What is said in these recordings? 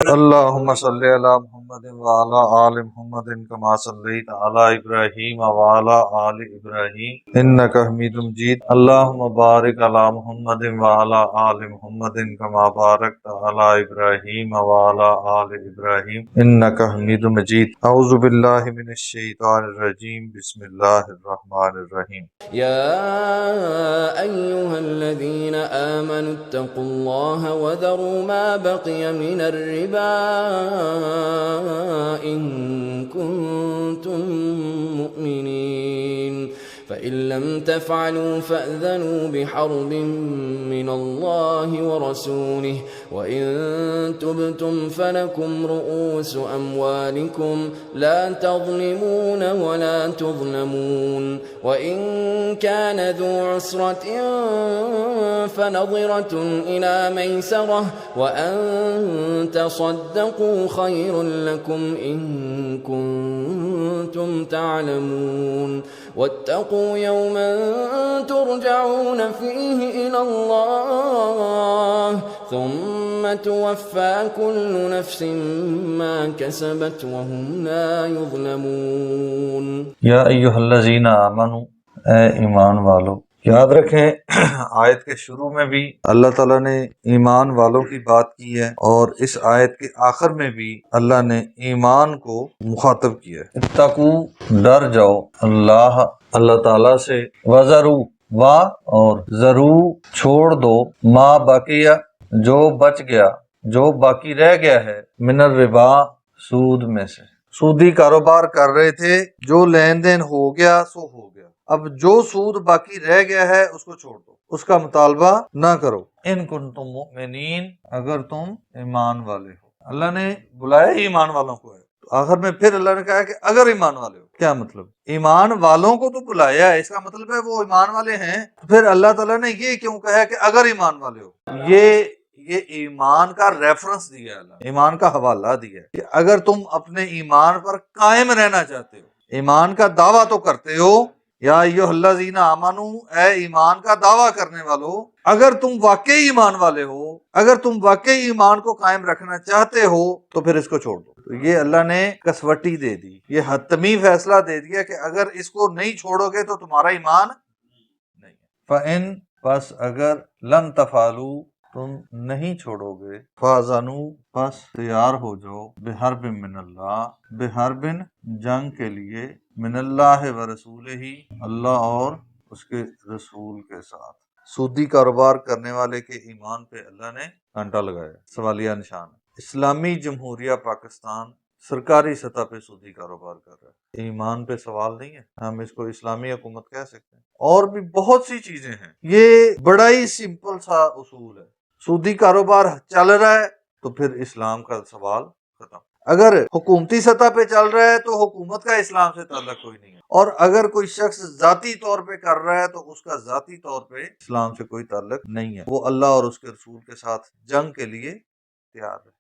اللهم صل على محمد وعلى آل محمد كما صليت على إبراهيم وعلى آل إبراهيم إنك حميد مجيد. اللهم بارك على محمد وعلى آل محمد كما باركت على إبراهيم وعلى آل إبراهيم إنك حميد مجيد. أعوذ بالله من الشيطان الرجيم. بسم الله الرحمن الرحيم. يا أيها الذين آمنوا اتقوا الله وذروا ما بقي من الربا إن كنتم مؤمنين فإن لم تفعلوا فأذنوا بحرب من الله ورسوله وإن تبتم فلكم رؤوس أموالكم لا تظلمون ولا تظلمون وإن كان ذو عسرة فنظرة إلى ميسرة وأن تصدقوا خير لكم إن كنتم تعلمون واتقوا يوما ترجعون فيه إلى الله ثم توفى كل نفس ما كسبت وهم لا يظلمون. یا ایھا الذین آمنوا، اے ایمان والو. یاد رکھیں آیت کے شروع میں بھی اللہ تعالیٰ نے ایمان والوں کی بات کی ہے، اور اس آیت کے آخر میں بھی اللہ نے ایمان کو مخاطب کیا ہے. اتقو، ڈر جاؤ، اللہ تعالیٰ سے، وذرو، اور ضرور چھوڑ دو، ما بقیہ، جو بچ گیا، جو باقی رہ گیا ہے، من الربا، سود میں سے. سودی کاروبار کر رہے تھے، جو لین دین ہو گیا سو ہو گیا، اب جو سود باقی رہ گیا ہے اس کو چھوڑ دو، اس کا مطالبہ نہ کرو. ان کنتم مؤمنین، اگر تم ایمان والے ہو. اللہ نے بلایا ہی ایمان والوں کو ہے، تو آخر میں پھر اللہ نے کہا کہ اگر ایمان والے ہو. کیا مطلب؟ ایمان والوں کو تو بلایا ہے، اس کا مطلب ہے وہ ایمان والے ہیں. تو پھر اللہ تعالیٰ نے یہ کیوں کہا کہ اگر ایمان والے ہو؟ یہ ایمان کا ریفرنس دیا ہے، اللہ ایمان کا حوالہ دیا ہے کہ اگر تم اپنے ایمان پر قائم رہنا چاہتے ہو، ایمان کا دعویٰ تو کرتے ہو. یا ایھا الذین آمنوا، اے ایمان کا دعویٰ کرنے والو، اگر تم واقعی ایمان والے ہو، اگر تم واقعی ایمان کو قائم رکھنا چاہتے ہو تو پھر اس کو چھوڑ دو. تو یہ اللہ نے کسوٹی دے دی، یہ حتمی فیصلہ دے دیا کہ اگر اس کو نہیں چھوڑو گے تو تمہارا ایمان نہیں ہے. فَإِن، پس اگر، لم تفعلوا، تم نہیں چھوڑو گے، فَأْذَنُوا، پس تیار ہو جاؤ، بِحَرْبٍ مِّنَ اللَّهِ، بِحَرْبٍ، جنگ کے لیے، من اللہ ورسولہ، اللہ اور اس کے رسول کے ساتھ. سودی کاروبار کرنے والے کے ایمان پہ اللہ نے کانٹا لگایا، سوالیہ نشان. اسلامی جمہوریہ پاکستان سرکاری سطح پہ سودی کاروبار کر رہا ہے، ایمان پہ سوال نہیں ہے، ہم اس کو اسلامی حکومت کہہ سکتے ہیں. اور بھی بہت سی چیزیں ہیں. یہ بڑا ہی سمپل سا اصول ہے. سودی کاروبار چل رہا ہے تو پھر اسلام کا سوال ختم. اگر حکومتی سطح پہ چل رہا ہے تو حکومت کا اسلام سے تعلق کوئی نہیں ہے، اور اگر کوئی شخص ذاتی طور پہ کر رہا ہے تو اس کا ذاتی طور پہ اسلام سے کوئی تعلق نہیں ہے. وہ اللہ اور اس کے رسول کے ساتھ جنگ کے لیے تیار رہے.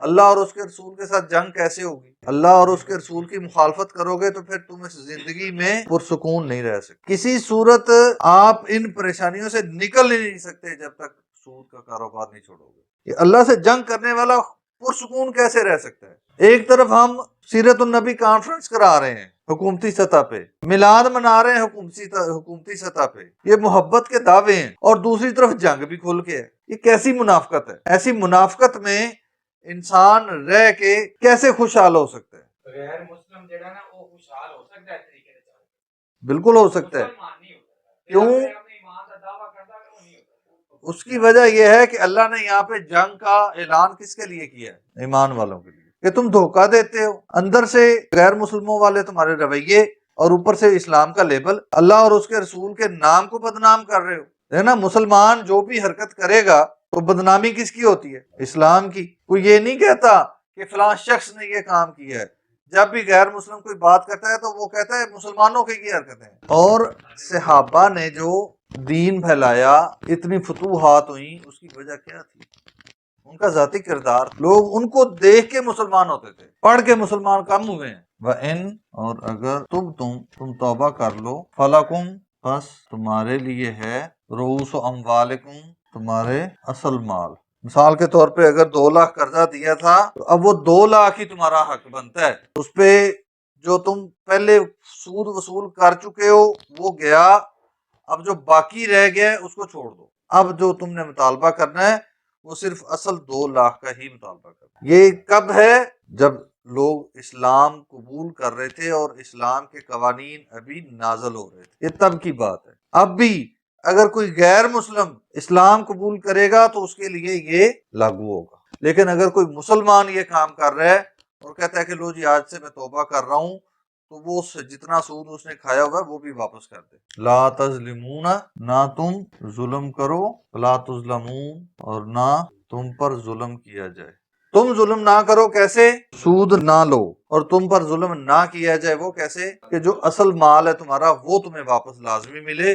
اللہ اور اس کے رسول کے ساتھ جنگ کیسے ہوگی؟ اللہ اور اس کے رسول کی مخالفت کرو گے تو پھر تم اس زندگی میں پرسکون نہیں رہ سکتے. کسی صورت آپ ان پریشانیوں سے نکل ہی نہیں سکتے جب تک سود کا کاروبار نہیں چھوڑو گے. کہ اللہ سے جنگ کرنے والا پرسکون کیسے رہ سکتا ہے؟ ایک طرف ہم سیرت النبی کانفرنس کرا رہے ہیں حکومتی سطح پہ، میلاد منا رہے ہیں حکومتی سطح پہ، یہ محبت کے دعوے ہیں، اور دوسری طرف جنگ بھی کھل کے ہے. یہ کیسی منافقت ہے؟ ایسی منافقت میں انسان رہ کے کیسے خوشحال ہو سکتا ہے؟ غیر مسلم جو ہے نا وہ خوشحال ہو سکتا ہے طریقے سے، بالکل ہو سکتا ہے. کیوں؟ اس کی وجہ یہ ہے کہ اللہ نے یہاں پہ جنگ کا اعلان کس کے لیے کیا ہے؟ ایمان والوں کے لیے. کہ تم دھوکہ دیتے ہو، اندر سے غیر مسلموں والے تمہارے رویے اور اوپر سے اسلام کا لیبل، اللہ اور اس کے رسول کے نام کو بدنام کر رہے ہو. ہے نا، مسلمان جو بھی حرکت کرے گا تو بدنامی کس کی ہوتی ہے؟ اسلام کی. کوئی یہ نہیں کہتا کہ فلاں شخص نے یہ کام کیا ہے. جب بھی غیر مسلم کوئی بات کرتا ہے تو وہ کہتا ہے مسلمانوں کی یہ حرکتیں ہیں. اور صحابہ نے جو دین پھیلایا، اتنی فتوحات ہوئیں، اس کی وجہ کیا تھی؟ ان کا ذاتی کردار. لوگ ان کو دیکھ کے مسلمان ہوتے تھے، پڑھ کے مسلمان کم ہوئے ہیں. وَإِن، اور اگر تم توبہ کر لو، فَلَكُمْ، پس تمہارے لیے ہے، رؤوس اموالکم، تمہارے اصل مال. مثال کے طور پہ اگر 2 لاکھ قرضہ دیا تھا تو اب وہ 2 لاکھ ہی تمہارا حق بنتا ہے، اس پہ جو تم پہلے سود وصول کر چکے ہو وہ گیا، اب جو باقی رہ گیا ہے اس کو چھوڑ دو، اب جو تم نے مطالبہ کرنا ہے وہ صرف اصل 2 لاکھ کا ہی مطالبہ کرنا ہے۔ یہ کب ہے؟ جب لوگ اسلام قبول کر رہے تھے اور اسلام کے قوانین ابھی نازل ہو رہے تھے، یہ تب کی بات ہے۔ اب بھی اگر کوئی غیر مسلم اسلام قبول کرے گا تو اس کے لیے یہ لاگو ہوگا، لیکن اگر کوئی مسلمان یہ کام کر رہا ہے اور کہتا ہے کہ لو جی آج سے میں توبہ کر رہا ہوں، تو وہ جتنا سود اس نے کھایا ہوا ہے وہ بھی واپس کر دے۔ لا تظلمون، نہ تم ظلم کرو، لا تظلمون، اور نہ تم پر ظلم کیا جائے۔ تم ظلم نہ کرو، کیسے؟ سود نہ لو، اور تم پر ظلم نہ کیا جائے، وہ کیسے؟ کہ جو اصل مال ہے تمہارا وہ تمہیں واپس لازمی ملے،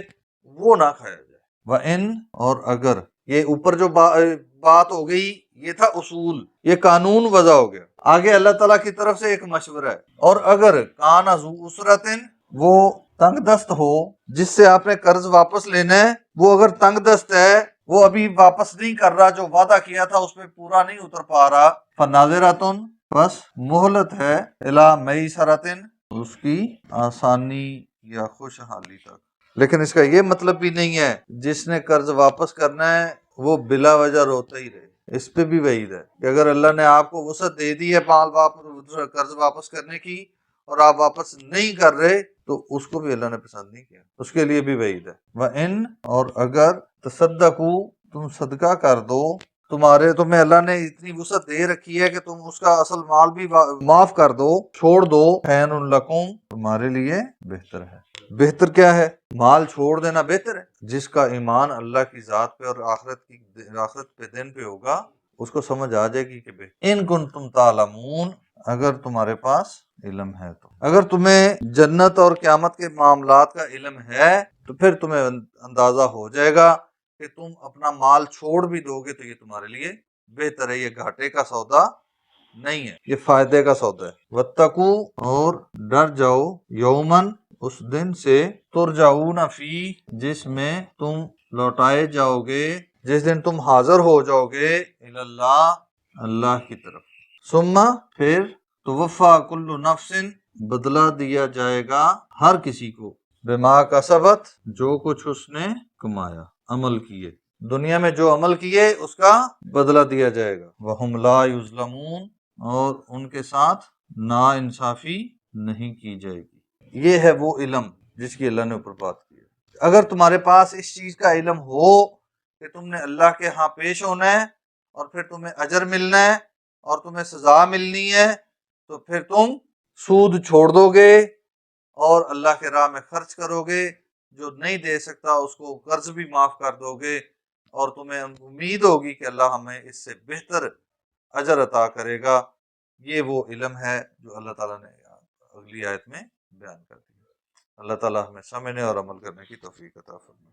وہ نہ کھایا جائے۔ وَإِن، اور اگر، یہ اوپر جو بات ہو گئی یہ تھا اصول، یہ قانون وضع ہو گیا۔ آگے اللہ تعالیٰ کی طرف سے ایک مشورہ ہے، اور اگر کان ذو عسرۃ، وہ تنگ دست ہو، جس سے آپ نے قرض واپس لینا ہے وہ اگر تنگ دست ہے، وہ ابھی واپس نہیں کر رہا، جو وعدہ کیا تھا اس پہ پورا نہیں اتر پا رہا، فناظرۃ، بس مہلت ہے، الی میسرۃ، اس کی آسانی یا خوشحالی تک۔ لیکن اس کا یہ مطلب بھی نہیں ہے جس نے قرض واپس کرنا ہے وہ بلا وجہ روتا ہی رہے، اس پہ بھی وعید ہے کہ اگر اللہ نے آپ کو وسعت دے دی ہے قرض واپس کرنے کی اور آپ واپس نہیں کر رہے تو اس کو بھی اللہ نے پسند نہیں کیا، اس کے لیے بھی وعید ہے۔ وَإِن، اور اگر، تصدقوا، تم صدقہ کر دو، تمہیں اللہ نے اتنی وسعت دے رکھی ہے کہ تم اس کا اصل مال بھی معاف کر دو، چھوڑ دو، خیر لکم، تمہارے لیے بہتر ہے۔ بہتر کیا ہے؟ مال چھوڑ دینا بہتر ہے۔ جس کا ایمان اللہ کی ذات پہ اور آخرت پہ دن پہ ہوگا اس کو سمجھ آ جائے گی کہ بہتر۔ ان کنتم تعلمون، اگر تمہارے پاس علم ہے تو، اگر تمہیں جنت اور قیامت کے معاملات کا علم ہے تو پھر تمہیں اندازہ ہو جائے گا کہ تم اپنا مال چھوڑ بھی دو گے تو یہ تمہارے لیے بہتر ہے، یہ گھاٹے کا سودا نہیں ہے، یہ فائدے کا سودا ہے۔ واتقوا، اور ڈر جاؤ، یومن، اس دن سے، ترجعون فی، جس میں تم لوٹائے جاؤ گے، جس دن تم حاضر ہو جاؤ گے، اللہ، اللہ کی طرف، ثم، پھر، توفی کل نفس، بدلہ دیا جائے گا ہر کسی کو، بما کسبت، جو کچھ اس نے کمایا، عمل کیے، دنیا میں جو عمل کیے اس کا بدلہ دیا جائے گا، وہم لا یظلمون، اور ان کے ساتھ نا انصافی نہیں کی جائے گی۔ یہ ہے وہ علم جس کی اللہ نے اوپر بات کی ہے۔ اگر تمہارے پاس اس چیز کا علم ہو کہ تم نے اللہ کے ہاں پیش ہونا ہے اور پھر تمہیں اجر ملنا ہے اور تمہیں سزا ملنی ہے، تو پھر تم سود چھوڑ دو گے اور اللہ کے راہ میں خرچ کرو گے، جو نہیں دے سکتا اس کو قرض بھی معاف کر دو گے، اور تمہیں امید ہوگی کہ اللہ ہمیں اس سے بہتر اجر عطا کرے گا۔ یہ وہ علم ہے جو اللہ تعالیٰ نے اگلی آیت میں بیان کر دیا۔ اللہ تعالیٰ ہمیں سمجھنے اور عمل کرنے کی توفیق عطا فرمائے۔